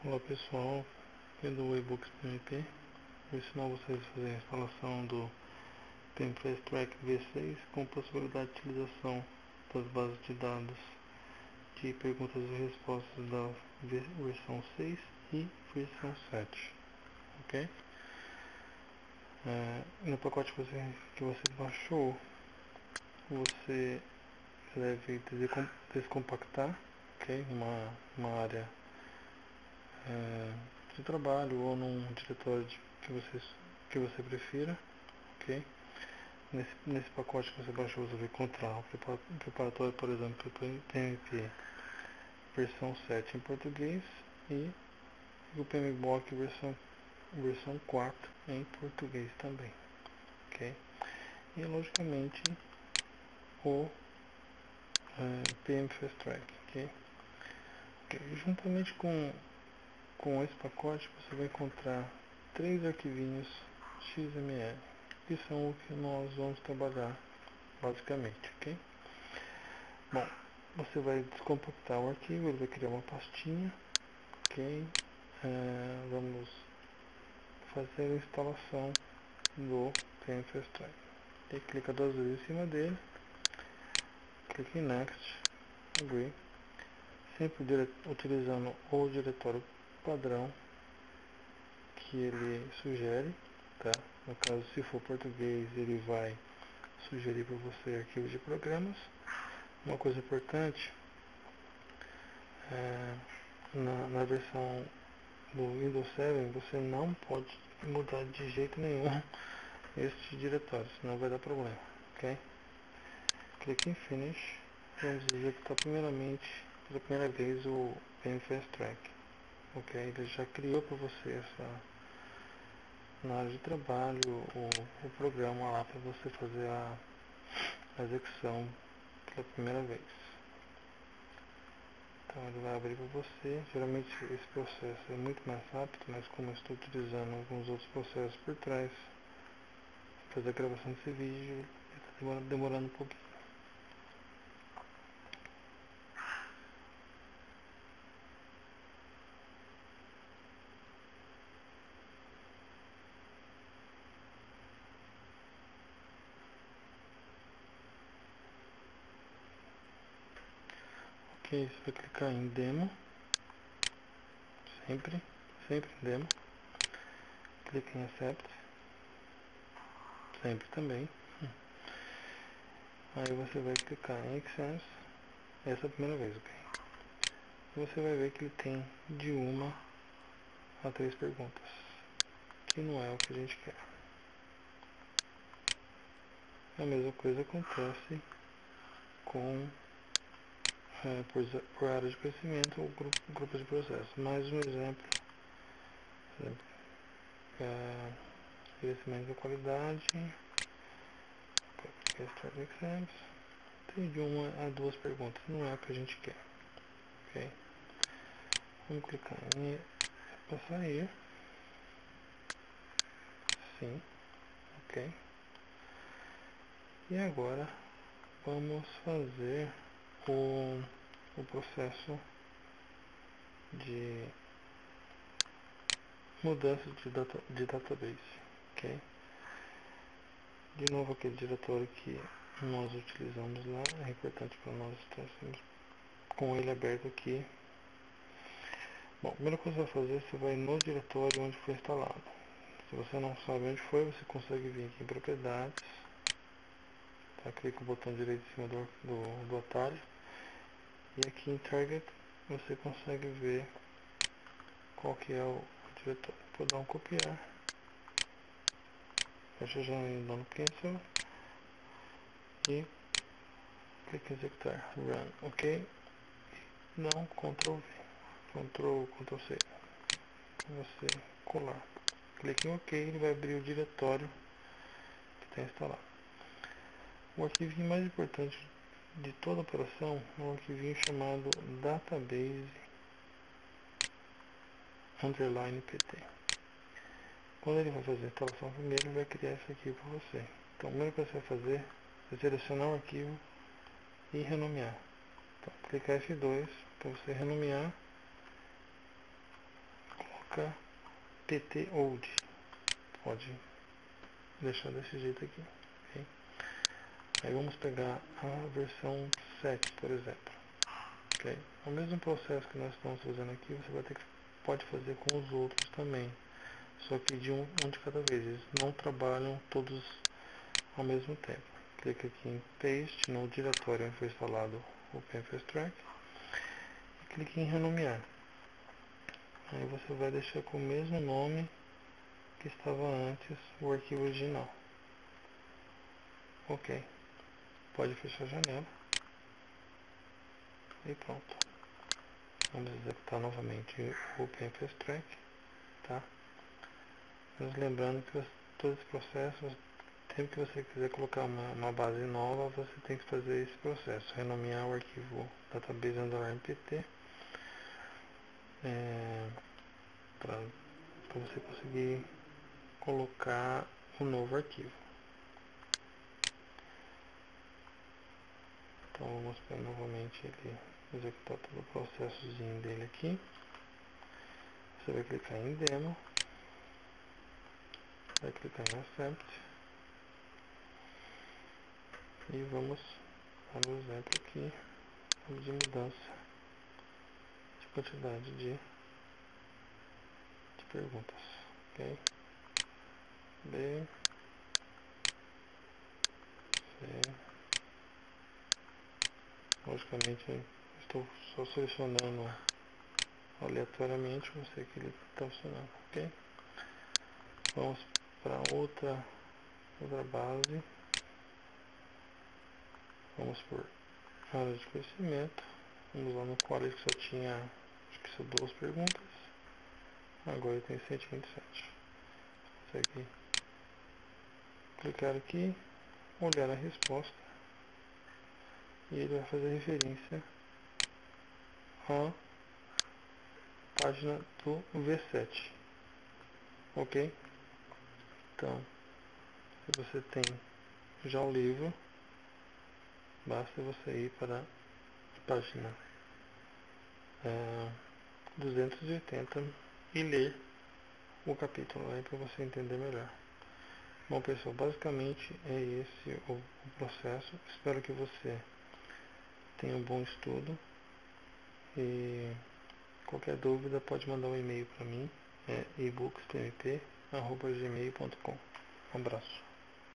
Olá pessoal, aqui do eBooks PMP. Vou ensinar vocês a fazer a instalação do PMFastTrack V6 com possibilidade de utilização das bases de dados de perguntas e respostas da versão 6 e versão 7, ok? No pacote que você baixou, você deve descompactar, ok? Uma área de trabalho ou num diretório que você prefira, ok? Nesse pacote que você baixou, você vai encontrar o preparatório, por exemplo, PMP versão 7 em português e o PMBOK versão 4 em português também, ok? E logicamente o PMFastTrack, ok? Juntamente com esse pacote você vai encontrar 3 arquivinhos XML, que são o que nós vamos trabalhar basicamente, ok? Bom, você vai descompactar o arquivo, ele vai criar uma pastinha, ok? Vamos fazer a instalação do PMFastTrack. E clica 2 vezes em cima dele, clica em Next, Agree, sempre utilizando o diretório padrão que ele sugere, tá? No caso, se for português, ele vai sugerir para você arquivos de programas. Uma coisa importante, na versão do Windows 7, você não pode mudar de jeito nenhum este diretório, senão vai dar problema, ok? Clique em Finish, vamos executar primeiramente, pela primeira vez, o PMFastTrack, ok? Ele já criou para você na área de trabalho o programa lá para você fazer a execução pela primeira vez. Então ele vai abrir para você. Geralmente esse processo é muito mais rápido, mas como eu estou utilizando alguns outros processos por trás para fazer a gravação desse vídeo, ele está demorando um pouquinho. Ok, você vai clicar em Demo, sempre em Demo, clica em Accept, sempre também. Aí você vai clicar em Exams, essa é a primeira vez, ok? Você vai ver que ele tem de 1 a 3 perguntas, que não é o que a gente quer. A mesma coisa acontece com por área de conhecimento ou grupos de processos. Mais um exemplo, crescimento da qualidade, Start Exams, tem de 1 a 2 perguntas, não é o que a gente quer, ok? Vamos clicar em para sair, sim, ok? E agora vamos fazer o processo de mudança de database, ok? De novo, aquele diretório que nós utilizamos lá, é importante para nós estarmos com ele aberto aqui. Bom, a primeira coisa que você vai fazer, você vai no diretório onde foi instalado. Se você não sabe onde foi, você consegue vir aqui em propriedades, tá? Clica no botão direito em cima do atalho, e aqui em Target você consegue ver qual que é o diretório. Vou dar um copiar, fecha já em dando cancel e clica em executar, run, ok? Não, Ctrl V, Ctrl C, para você colar. Clique em OK, ele vai abrir o diretório que está instalado. O arquivinho mais importante de toda a operação é um arquivinho chamado database _pt. Quando ele vai fazer a instalação primeiro, ele vai criar esse arquivo para você. Então, o primeiro que você vai fazer é selecionar o arquivo e renomear. Então, clicar F2 para você renomear coloca pt old. Pode deixar desse jeito aqui. Okay? Aí vamos pegar a versão 7, por exemplo. Okay? O mesmo processo que nós estamos fazendo aqui, você pode fazer com os outros também. Só que de um de cada vez. Eles não trabalham todos ao mesmo tempo. Clica aqui em Paste no diretório onde foi instalado o PenFastTrack e clique em Renomear. Aí você vai deixar com o mesmo nome que estava antes o arquivo original. Ok. Pode fechar a janela. E pronto. Vamos executar novamente o PenFastTrack. Tá? Mas lembrando que todo esse processo, sempre que você quiser colocar uma base nova, você tem que fazer esse processo. Renomear o arquivo database_mpt para você conseguir colocar um novo arquivo. Então vamos pegar novamente ele, executar todo o processozinho dele aqui. Você vai clicar em Demo, vai clicar em Accept e vamos para o exemplo aqui de mudança de quantidade de perguntas. Ok? B, C. Logicamente eu estou só selecionando aleatoriamente, não sei que ele está funcionando. Ok? Vamos para outra base. Vamos por área de conhecimento. Vamos lá no quality que só tinha, acho que são 2 perguntas. Agora tem 127. Você consegue clicar aqui, olhar a resposta e ele vai fazer referência à página do V7. Ok? Então, se você tem já o livro, basta você ir para a página 280 e ler o capítulo aí para você entender melhor. Bom pessoal, basicamente é esse o processo. Espero que você tenha um bom estudo e qualquer dúvida pode mandar um e-mail para mim, ebooksPMP@gmail.com. Um abraço.